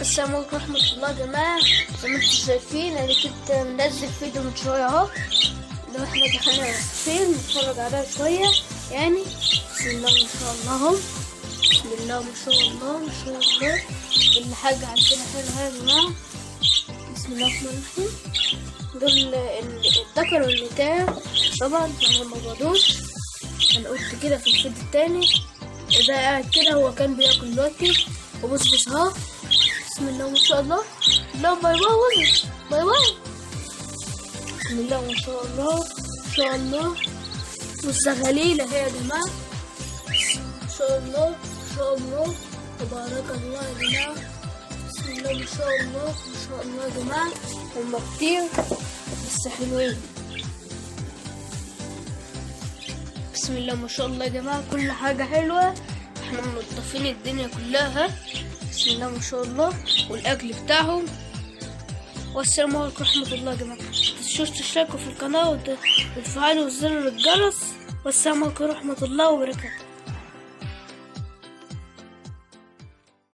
السلام عليكم ورحمة الله يا جماعة. زي ما انتم شايفين انا كنت منزل فيديو من شوية اهو، لو احنا دخلنا فيلم نتفرج عليه شوية يعني. بسم الله ما شاء الله، بسم الله ما شاء الله ما شاء الله، كل حاجة عندنا حلوة يا جماعة. بسم الله الرحمن الرحيم. دول الذكر والنتاية طبعا ما بيضوش. هنقول كده في الفيديو التاني ده قاعد كده، هو كان بياكل دلوقتي وبص اهو. بسم الله ما شاء الله. لا باي باي باي باي. بسم الله ما شاء الله ما شاء الله. والزغاليل اهي يا جماعة، ما شاء الله ما شاء الله تبارك الله يا جماعة. بسم الله ما شاء الله ما شاء الله يا جماعة. هما كتير بس حلوين. بسم الله ما شاء الله يا جماعة، كل حاجة حلوة، احنا منضفين الدنيا كلها. بسم الله ما شاء الله. والاكل بتاعهم. والسلام عليكم ورحمة الله يا جماعة. متنسوش تشتركوا في القناة وتفعلوا زر الجرس. والسلام عليكم ورحمة الله وبركاته.